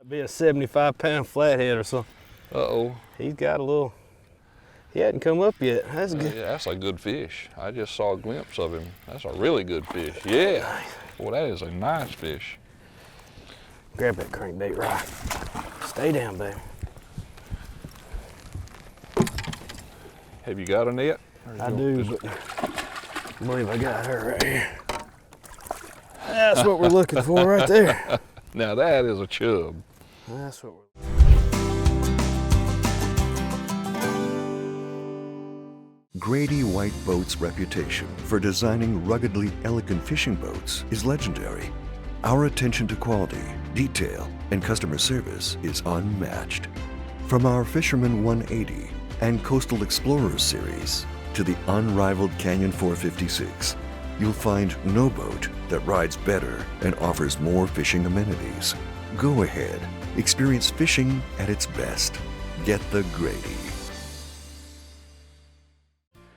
Be a 75-pound flathead or something. Uh-oh. He's got a little, he hadn't come up yet. That's good. Yeah, that's a good fish. I just saw a glimpse of him. That's a really good fish. Yeah. Boy, that is a nice fish. Grab that crankbait rod. Stay down, baby. Have you got a net? I do, but I believe I got her right here. That's what we're looking for right there. Now that is a chub. That's what we're Grady White Boats' reputation for designing ruggedly elegant fishing boats is legendary. Our attention to quality, detail, and customer service is unmatched. From our Fisherman 180 and Coastal Explorers series to the unrivaled Canyon 456, you'll find no boat that rides better and offers more fishing amenities. Go ahead, experience fishing at its best. Get the Grady.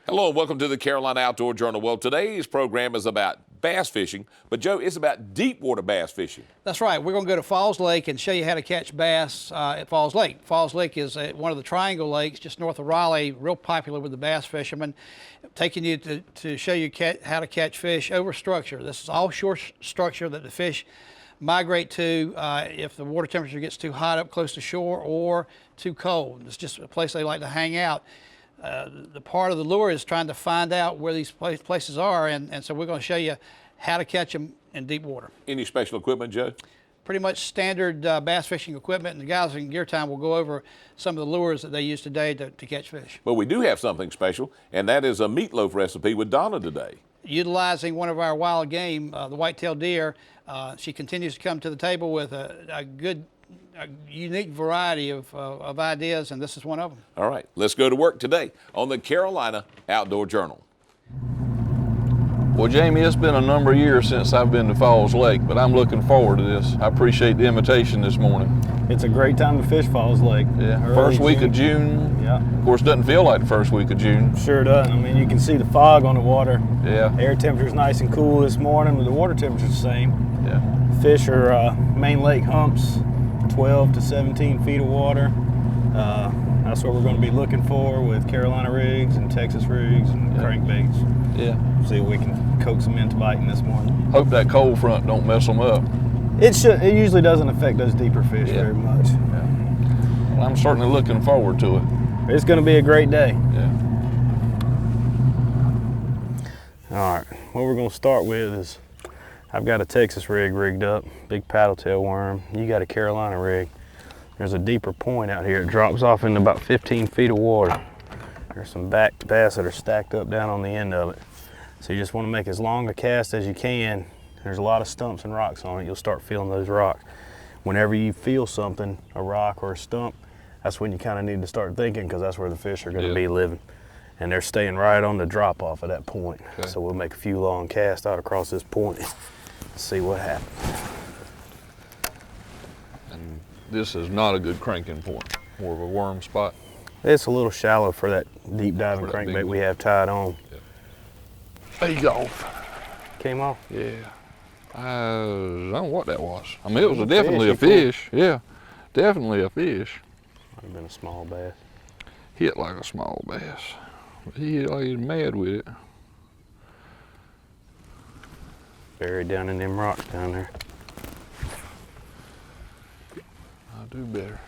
Hello and welcome to the Carolina Outdoor Journal. Well, today's program is about bass fishing, but Joe, it's about deep water bass fishing. That's right. We're going to go to Falls Lake and show you how to catch bass at Falls Lake. Falls Lake is one of the triangle lakes just north of Raleigh, real popular with the bass fishermen. Taking you to show you how to catch fish over structure. This is offshore structure that the fish migrate to if the water temperature gets too hot up close to shore or too cold. It's just a place they like to hang out. The part of the lure is trying to find out where these places are, and so we're going to show you how to catch them in deep water. Any special equipment, Joe? Pretty much standard bass fishing equipment, and the guys in Gear Time will go over some of the lures that they use today to catch fish. But we do have something special, and that is a meatloaf recipe with Donna today. Utilizing one of our wild game, the white-tailed deer, she continues to come to the table with a unique variety of ideas, and this is one of them. All right, let's go to work today on the Carolina Outdoor Journal. Well, Jamie, it's been a number of years since I've been to Falls Lake, but I'm looking forward to this. I appreciate the invitation this morning. It's a great time to fish Falls Lake. Yeah, first week of June. Yeah. Of course, it doesn't feel like the first week of June. Sure doesn't. I mean, you can see the fog on the water. Yeah. Air temperature's nice and cool this morning, but the water temperature's the same. Yeah. Fish are main lake humps, 12 to 17 feet of water. That's what we're going to be looking for with Carolina rigs and Texas rigs and crankbaits. Yeah. See if we can coax them into biting this morning. Hope that cold front don't mess them up. It usually doesn't affect those deeper fish very much. Yeah. Well, I'm certainly looking forward to it. It's going to be a great day. Yeah. All right, what we're going to start with is I've got a Texas rig rigged up, big paddle tail worm. You got a Carolina rig. There's a deeper point out here. It drops off into about 15 feet of water. There's some backed bass that are stacked up down on the end of it. So you just want to make as long a cast as you can. There's a lot of stumps and rocks on it. You'll start feeling those rocks. Whenever you feel something, a rock or a stump, that's when you kind of need to start thinking, because that's where the fish are going to be living. And they're staying right on the drop off of that point. Okay. So we'll make a few long casts out across this point and see what happens. And this is not a good cranking point, more of a worm spot. It's a little shallow for that deep diving crankbait we have tied on. Yeah. He's off. Came off? Yeah. I don't know what that was. I mean, it was definitely a fish. Yeah, definitely a fish. Might have been a small bass. Hit like a small bass. But he hit like he's mad with it. Buried down in them rocks down there. I'll do better.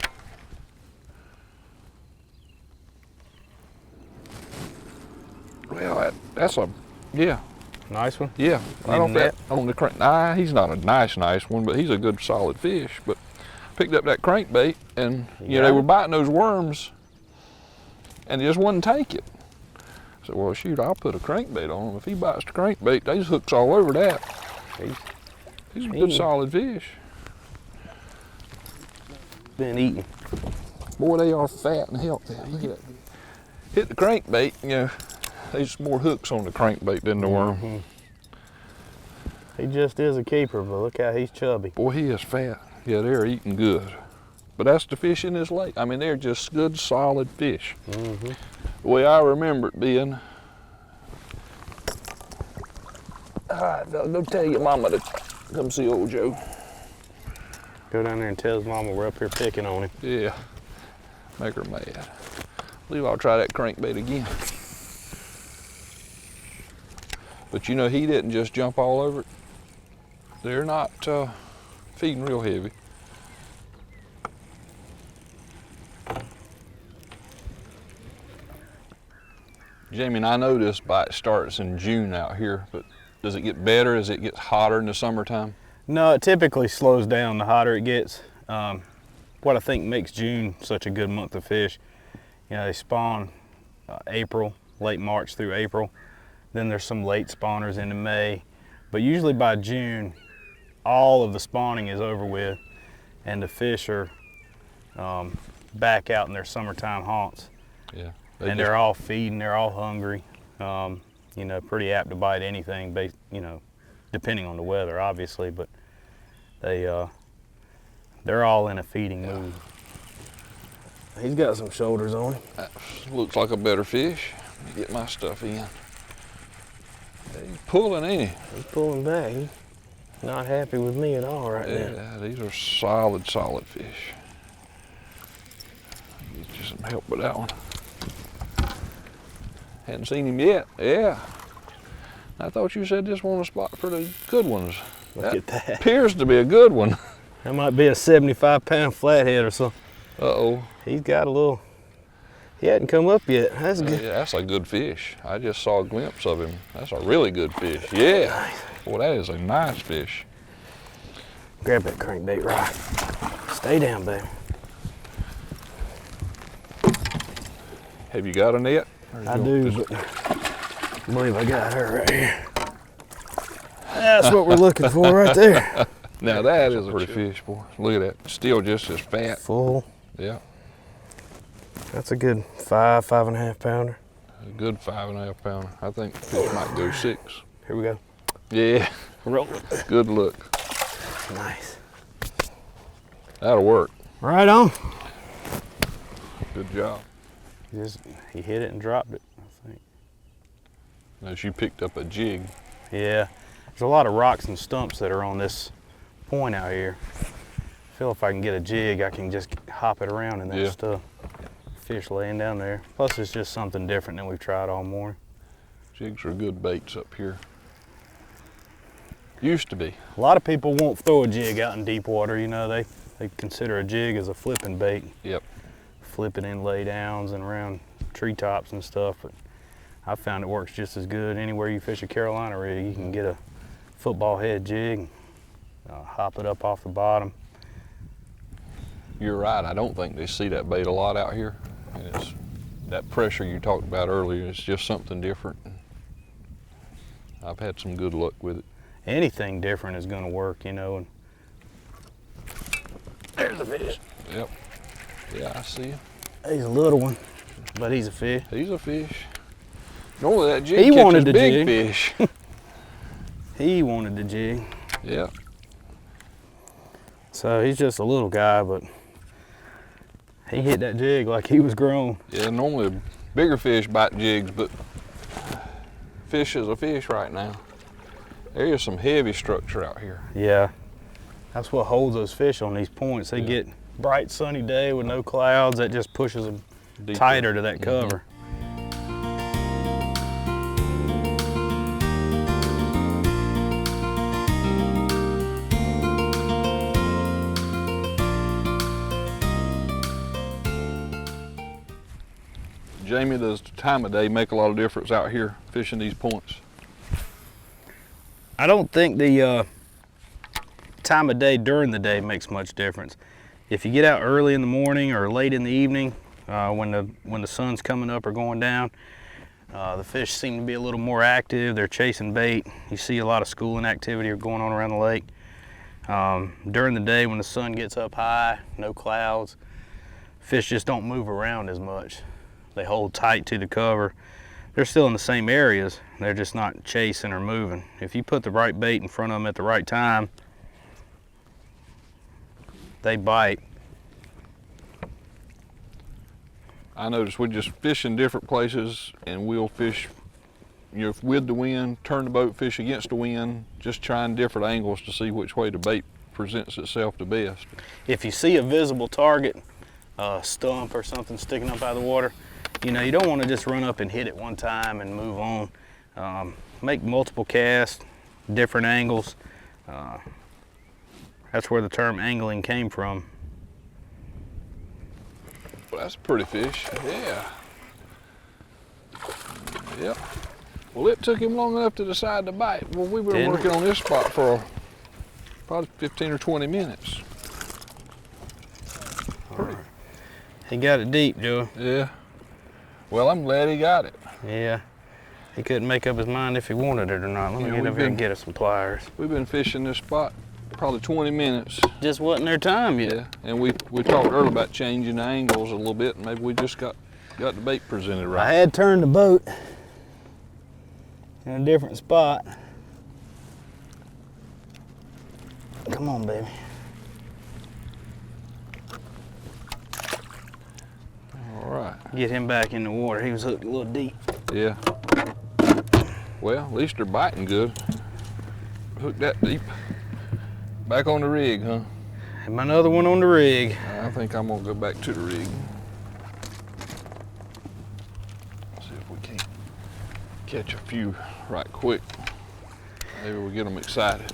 Well, that's a, yeah. Nice one? Yeah. I don't know on the crank. Nah, he's not a nice one, but he's a good solid fish. But picked up that crankbait, and you know, they were biting those worms, and they just wouldn't take it. I said, well, shoot, I'll put a crankbait on him. If he bites the crankbait, there's hooks all over that. He's a good solid fish. Been eating. Boy, they are fat and healthy. Look at that. Hit the crankbait, you know, there's more hooks on the crankbait than the worm. Mm-hmm. He just is a keeper, but look how he's chubby. Boy, he is fat. Yeah, they're eating good. But that's the fish in this lake. I mean, they're just good, solid fish. Mm-hmm. The way I remember it being. All right, fella, go tell your mama to come see old Joe. Go down there and tell his mama we're up here picking on him. Yeah, make her mad. I believe I'll try that crankbait again. But you know, he didn't just jump all over it. They're not feeding real heavy. Jamie, and I know this bite starts in June out here, but does it get better as it gets hotter in the summertime? No, it typically slows down the hotter it gets. What I think makes June such a good month to fish, you know, they spawn April, late March through April. Then there's some late spawners into May. But usually by June, all of the spawning is over with and the fish are back out in their summertime haunts. Yeah. They're all feeding, they're all hungry. You know, pretty apt to bite anything, based, you know, depending on the weather, obviously, but they're all in a feeding mood. He's got some shoulders on him. That looks like a better fish. Let me get my stuff in. He's pulling, ain't he? He's pulling back. He's not happy with me at all right now. Yeah, these are solid fish. Get you some help with that one. Hadn't seen him yet. Yeah. I thought you said this one was a spot for the good ones. Look at that. Appears to be a good one. That might be a 75-pound flathead or something. Uh-oh. He's got a little, he hadn't come up yet. That's good. Yeah, that's a good fish. I just saw a glimpse of him. That's a really good fish. Yeah. Boy, that is a nice fish. Grab that crankbait rod. Stay down, baby. Have you got a net? I do, but I believe I got her right here. That's what we're looking for right there. Now that is a pretty fish, boy. Look at that. Still just as fat. Full. Yeah. That's a good 5.5 pounder. A good 5.5 pounder. I think the fish might go 6. Here we go. Yeah. Roll. Good look. Nice. That'll work. Right on. Good job. He hit it and dropped it, I think. As you picked up a jig. Yeah. There's a lot of rocks and stumps that are on this point out here. I feel if I can get a jig, I can just hop it around in that stuff. Fish laying down there. Plus it's just something different than we've tried all morning. Jigs are good baits up here. Used to be. A lot of people won't throw a jig out in deep water, you know, they consider a jig as a flipping bait. Yep. Flip it in lay downs and around treetops and stuff, but I found it works just as good. Anywhere you fish a Carolina rig, you can get a football head jig, hop it up off the bottom. You're right, I don't think they see that bait a lot out here. And it's that pressure you talked about earlier, it's just something different. I've had some good luck with it. Anything different is gonna work, you know. And there's a fish. Yep. Yeah, I see him. He's a little one, but he's a fish. He's a fish. Normally that jig He catches wanted the big jig. fish. He wanted the jig. Yeah. So he's just a little guy, but he hit that jig like he was grown. Yeah, normally bigger fish bite jigs, but fish is a fish right now. There is some heavy structure out here. Yeah, that's what holds those fish on these points. They get bright sunny day with no clouds, that just pushes them Deeper. tighter to that cover. Jamie, does the time of day make a lot of difference out here fishing these points? I don't think the time of day during the day makes much difference. If you get out early in the morning or late in the evening, when the sun's coming up or going down, the fish seem to be a little more active. They're chasing bait. You see a lot of schooling activity going on around the lake. During the day when the sun gets up high, no clouds, fish just don't move around as much. They hold tight to the cover. They're still in the same areas. They're just not chasing or moving. If you put the right bait in front of them at the right time, they bite. I notice we just fish in different places and we'll fish, you know, with the wind, turn the boat, fish against the wind, just trying different angles to see which way the bait presents itself the best. If you see a visible target, a stump or something sticking up out of the water, you know, you don't want to just run up and hit it one time and move on. Make multiple casts, different angles. That's where the term angling came from. Well, that's a pretty fish, yeah. Yep. Well, it took him long enough to decide to bite. Well, we were working on this spot for probably 15 or 20 minutes. Right. He got it deep, Joe. Yeah. Well, I'm glad he got it. Yeah. He couldn't make up his mind if he wanted it or not. Let me get over here and get us some pliers. We've been fishing this spot probably 20 minutes. Just wasn't their time yet. Yeah, and we talked earlier about changing the angles a little bit, and maybe we just got the bait presented right. I had turned the boat in a different spot. Come on, baby. All right. Get him back in the water. He was hooked a little deep. Yeah. Well, at least they're biting good. Hooked that deep. Back on the rig, huh? And another one on the rig. I think I'm gonna go back to the rig. See if we can't catch a few right quick. Maybe we'll get them excited.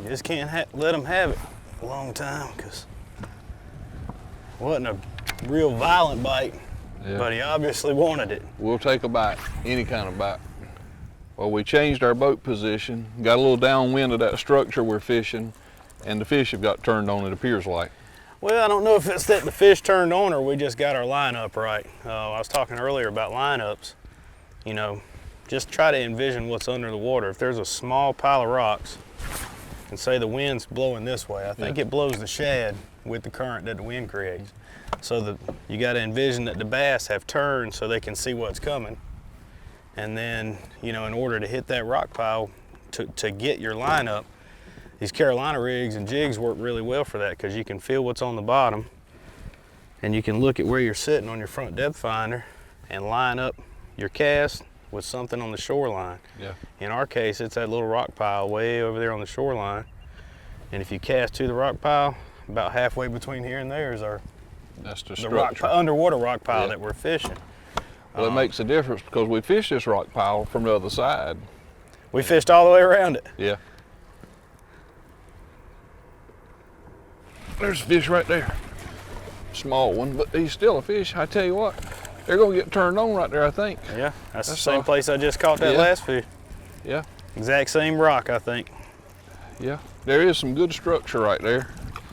You just can't let them have it a long time, because it wasn't a real violent bite, but he obviously wanted it. We'll take a bite, any kind of bite. Well, we changed our boat position, got a little downwind of that structure we're fishing, and the fish have got turned on, it appears like. Well, I don't know if it's that the fish turned on or we just got our line up right. I was talking earlier about lineups. You know, just try to envision what's under the water. If there's a small pile of rocks, and say the wind's blowing this way, I think it blows the shad with the current that the wind creates. So that you got to envision that the bass have turned so they can see what's coming. And then, you know, in order to hit that rock pile to get your line up, these Carolina rigs and jigs work really well for that, because you can feel what's on the bottom and you can look at where you're sitting on your front depth finder and line up your cast with something on the shoreline. Yeah. In our case, it's that little rock pile way over there on the shoreline. And if you cast to the rock pile, about halfway between here and there is the underwater rock pile that we're fishing. Well, it makes a difference because we fished this rock pile from the other side. We fished all the way around it. Yeah. There's a fish right there. Small one, but he's still a fish. I tell you what, they're gonna get turned on right there, I think. Yeah, that's the same place I just caught that last fish. Yeah. Exact same rock, I think. Yeah, there is some good structure right there.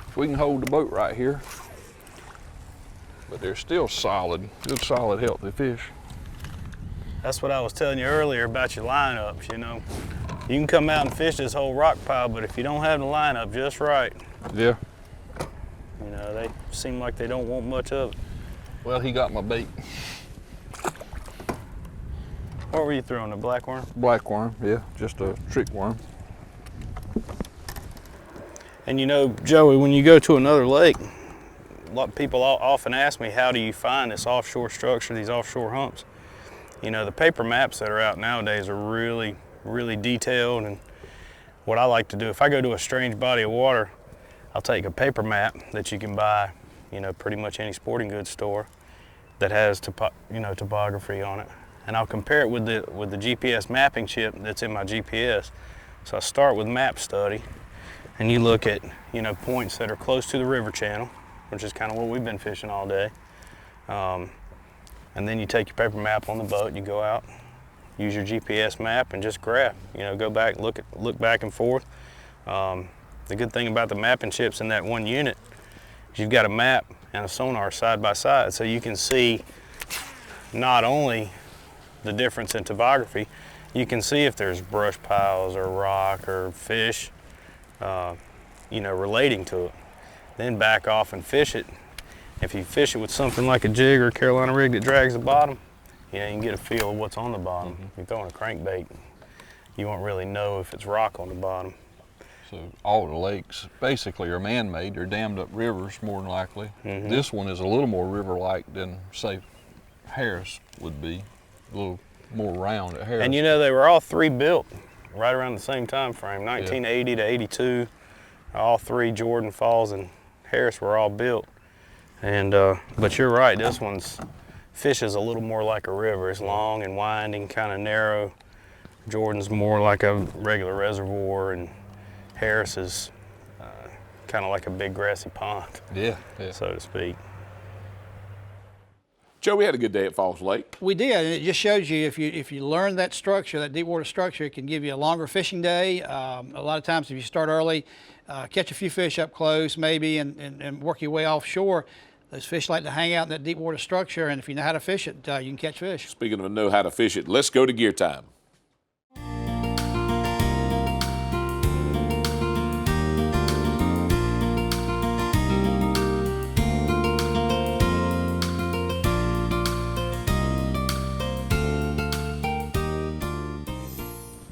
If we can hold the boat right here. But they're still solid, good solid, healthy fish. That's what I was telling you earlier about your lineups, you know. You can come out and fish this whole rock pile, but if you don't have the lineup just right, yeah, you know, they seem like they don't want much of it. Well, he got my bait. What were you throwing, a black worm? Black worm, yeah, just a trick worm. And you know, Joey, when you go to another lake, a lot of people often ask me, how do you find this offshore structure, these offshore humps? You know, the paper maps that are out nowadays are really, really detailed. And what I like to do, if I go to a strange body of water, I'll take a paper map that you can buy, you know, pretty much any sporting goods store that has topography on it. And I'll compare it with the GPS mapping chip that's in my GPS. So I start with map study, and you look at, you know, points that are close to the river channel, which is kind of what we've been fishing all day. And then you take your paper map on the boat, you go out, use your GPS map and just graph, you know, go back, look back and forth. The good thing about the mapping chips in that one unit is you've got a map and a sonar side by side, so you can see not only the difference in topography, you can see if there's brush piles or rock or fish, you know, relating to it. Then back off and fish it. If you fish it with something like a jig or a Carolina rig that drags the bottom, you know, you can get a feel of what's on the bottom. If you're throwing a crankbait, you won't really know if it's rock on the bottom. So all the lakes basically are man-made. They're dammed up rivers more than likely. This one is a little more river-like than, say, Harris would be. A little more round at Harris. And you know, they were all three built right around the same time frame, 1980 to 82. all three, Jordan, Falls, and Harris, were all built. And but you're right, this one's fish is a little more like a river. It's long and winding, kind of narrow. Jordan's more like a regular reservoir, and Harris is kind of like a big grassy pond, Yeah. so to speak. Joe, we had a good day at Falls Lake. We did, and it just shows you if you learn that structure, that deep water structure, it can give you a longer fishing day. A lot of times if you start early, catch a few fish up close maybe and work your way offshore, those fish like to hang out in that deep water structure, and if you know how to fish it, you can catch fish. Speaking of know how to fish it, let's go to gear time.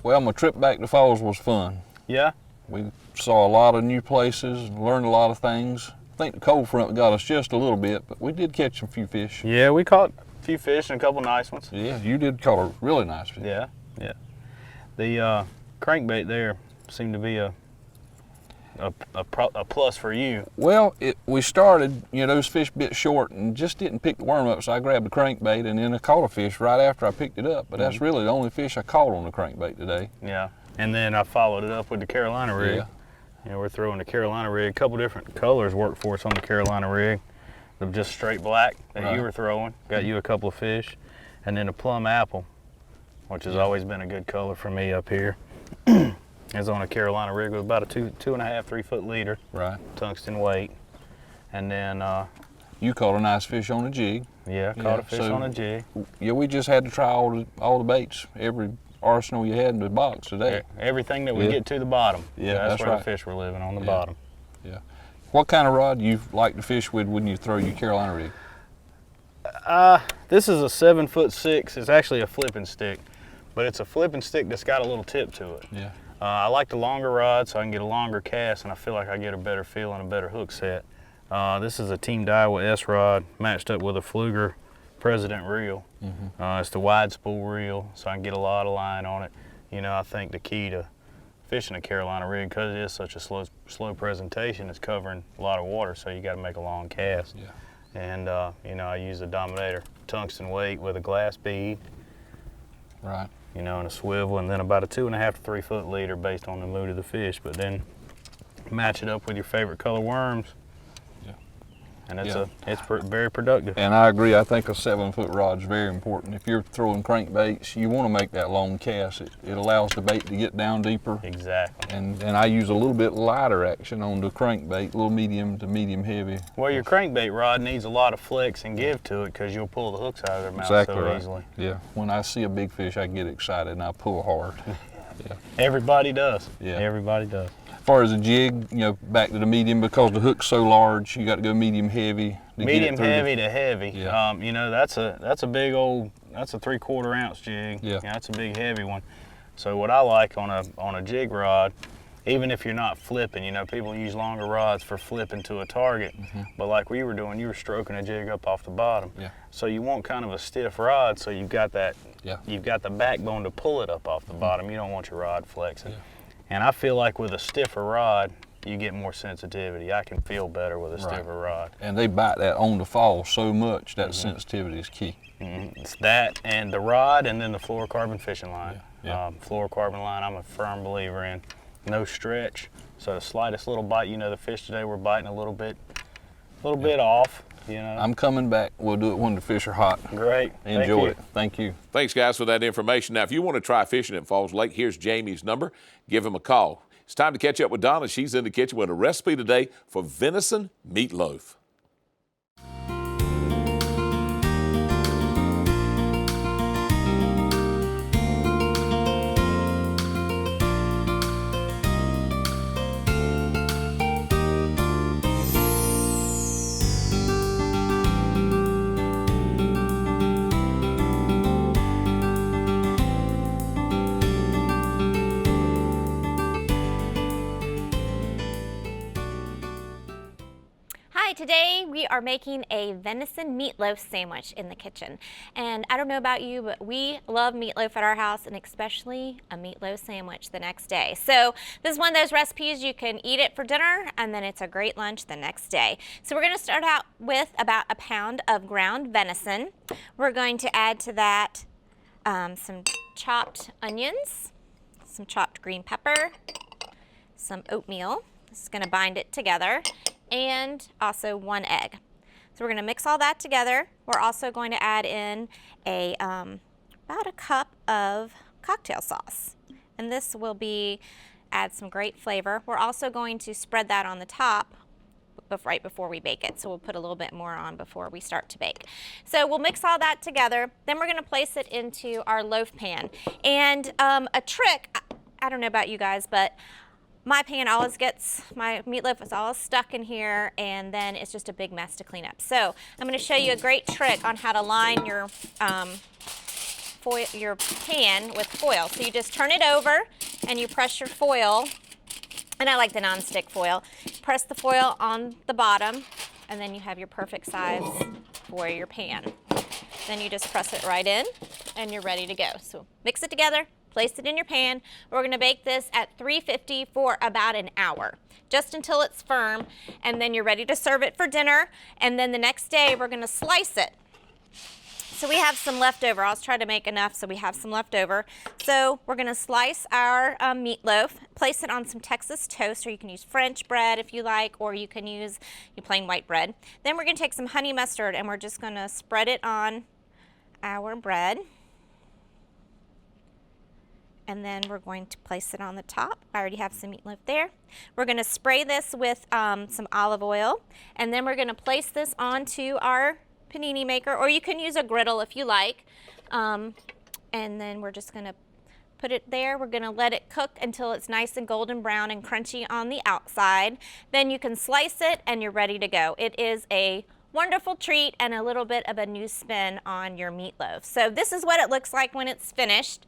Well, my trip back to Falls was fun. Yeah? We saw a lot of new places, learned a lot of things. I think the cold front got us just a little bit, but we did catch a few fish. Yeah, we caught a few fish and a couple nice ones. Yeah, you did caught a really nice fish. Yeah, yeah. The crankbait there seemed to be a plus for you. Well, we started, those fish bit short and just didn't pick the worm up, so I grabbed the crankbait and then I caught a fish right after I picked it up. But that's really the only fish I caught on the crankbait today. Yeah, and then I followed it up with the Carolina rig. Yeah. We're throwing the Carolina rig. A couple different colors worked for us on the Carolina rig. The just straight black that you were throwing, got you a couple of fish. And then the plum apple, which has always been a good color for me up here. Is on a Carolina rig with about a 2.5, 3 foot leader. Right. Tungsten weight. And then you caught a nice fish on a jig. Yeah, caught a fish on a jig. Yeah, we just had to try all the baits, every arsenal you had in the box today. Everything that we get to the bottom. Yeah, that's where right. the fish were living, on the bottom. Yeah. What kind of rod do you like to fish with when you throw your Carolina rig? This is a 7'6". It's actually a flipping stick, but it's a flipping stick that's got a little tip to it. Yeah. I like the longer rod so I can get a longer cast, and I feel like I get a better feel and a better hook set. This is a Team Daiwa S rod matched up with a Fluger President reel. It's the wide spool reel, so I can get a lot of line on it. I think the key to fishing a Carolina rig, because it is such a slow presentation, is covering a lot of water, so you got to make a long cast. Yeah. And I use the Dominator tungsten weight with a glass bead. Right. And a swivel, and then about a 2.5 to 3 foot leader based on the mood of the fish. But then match it up with your favorite color worms. Yeah. And it's very productive. And I agree. I think a 7-foot rod is very important. If you're throwing crankbaits, you want to make that long cast. It allows the bait to get down deeper. Exactly. And I use a little bit lighter action on the crankbait, a little medium to medium heavy. Well, your crankbait rod needs a lot of flex and give to it, because you'll pull the hooks out of their mouth so easily. Yeah. When I see a big fish, I get excited and I pull hard. Yeah. Everybody does. Yeah. Everybody does. As far as a jig, back to the medium, because the hook's so large, you got to go medium heavy. Medium heavy to heavy. Yeah. That's a big old, that's a 3/4 ounce jig. Yeah. That's a big heavy one. So what I like on a jig rod, even if you're not flipping, people use longer rods for flipping to a target, but like we were doing, you were stroking a jig up off the bottom. Yeah. So you want kind of a stiff rod, so you've got that, you've got the backbone to pull it up off the bottom. You don't want your rod flexing. Yeah. And I feel like with a stiffer rod, you get more sensitivity. I can feel better with a stiffer rod. And they bite that on the fall so much that sensitivity is key. It's that and the rod, and then the fluorocarbon fishing line. Yeah. Fluorocarbon line, I'm a firm believer in. No stretch, so the slightest little bite, the fish today were biting a little bit off. I'm coming back. We'll do it when the fish are hot. Great. Enjoy it. Thank you. Thanks, guys, for that information. Now, if you want to try fishing at Falls Lake, here's Jamie's number. Give him a call. It's time to catch up with Donna. She's in the kitchen with a recipe today for venison meatloaf. Today we are making a venison meatloaf sandwich in the kitchen. And I don't know about you, but we love meatloaf at our house, and especially a meatloaf sandwich the next day. So this is one of those recipes you can eat it for dinner, and then it's a great lunch the next day. So we're going to start out with about a pound of ground venison. We're going to add to that some chopped onions, some chopped green pepper, some oatmeal. This is going to bind it together, and also 1 egg. So we're going to mix all that together. We're also going to add in a about a cup of cocktail sauce, and this will add some great flavor. We're also going to spread that on the top right before we bake it. So we'll put a little bit more on before we start to bake. So we'll mix all that together. Then we're going to place it into our loaf pan. And a trick, I don't know about you guys, but my pan always gets, my meatloaf is always stuck in here, and then it's just a big mess to clean up. So I'm going to show you a great trick on how to line your pan with foil. So you just turn it over and you press your foil, and I like the non-stick foil. Press the foil on the bottom, and then you have your perfect size for your pan. Then you just press it right in, and you're ready to go. So mix it together, place it in your pan. We're going to bake this at 350 for about an hour, just until it's firm, and then you're ready to serve it for dinner. And then the next day, we're going to slice it. So we have some leftover. I'll try to make enough so we have some leftover. So we're going to slice our meatloaf, place it on some Texas toast, or you can use French bread if you like, or you can use your plain white bread. Then we're going to take some honey mustard, and we're just going to spread it on our bread. And then we're going to place it on the top. I already have some meatloaf there. We're going to spray this with some olive oil, and then we're going to place this onto our panini maker, or you can use a griddle if you like. And then we're just going to put it there. We're going to let it cook until it's nice and golden brown and crunchy on the outside. Then you can slice it, and you're ready to go. It is a wonderful treat and a little bit of a new spin on your meatloaf. So this is what it looks like when it's finished.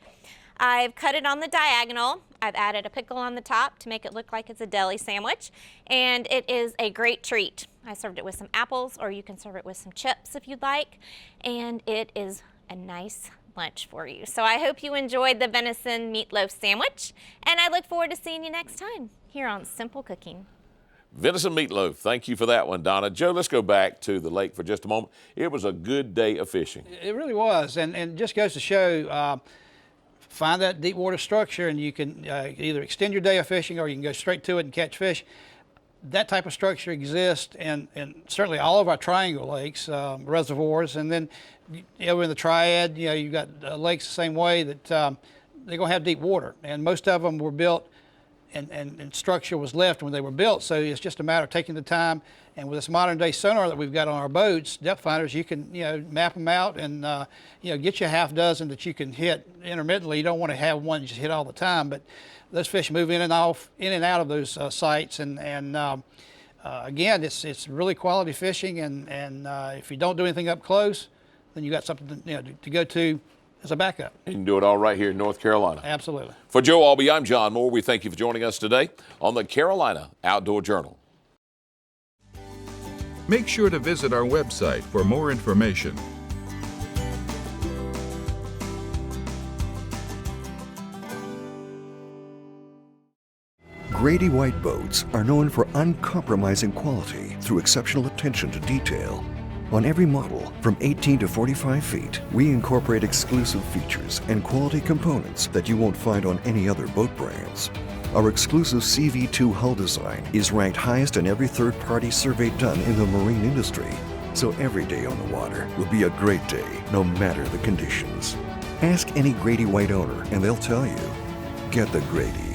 I've cut it on the diagonal. I've added a pickle on the top to make it look like it's a deli sandwich, and it is a great treat. I served it with some apples, or you can serve it with some chips if you'd like, and it is a nice lunch for you. So I hope you enjoyed the venison meatloaf sandwich, and I look forward to seeing you next time here on Simple Cooking. Venison meatloaf. Thank you for that one, Donna. Joe, let's go back to the lake for just a moment. It was a good day of fishing. It really was, and it just goes to show, find that deep water structure, and you can either extend your day of fishing, or you can go straight to it and catch fish. That type of structure exists in certainly all of our triangle lakes, reservoirs, and then over in the triad, you've got lakes the same way that they're going to have deep water, and most of them were built and structure was left when they were built. So it's just a matter of taking the time, and with this modern day sonar that we've got on our boats, depth finders, you can map them out and get you a half dozen that you can hit intermittently. You don't want to have one just hit all the time, but those fish move in and out of those sites, and again, it's really quality fishing, and if you don't do anything up close, then you got something to go to as a backup. You can do it all right here in North Carolina. Absolutely. For Joe Albee, I'm John Moore. We thank you for joining us today on the Carolina Outdoor Journal. Make sure to visit our website for more information. Grady White boats are known for uncompromising quality through exceptional attention to detail. On every model, from 18 to 45 feet, we incorporate exclusive features and quality components that you won't find on any other boat brands. Our exclusive CV2 hull design is ranked highest in every third-party survey done in the marine industry. So every day on the water will be a great day, no matter the conditions. Ask any Grady White owner and they'll tell you, get the Grady.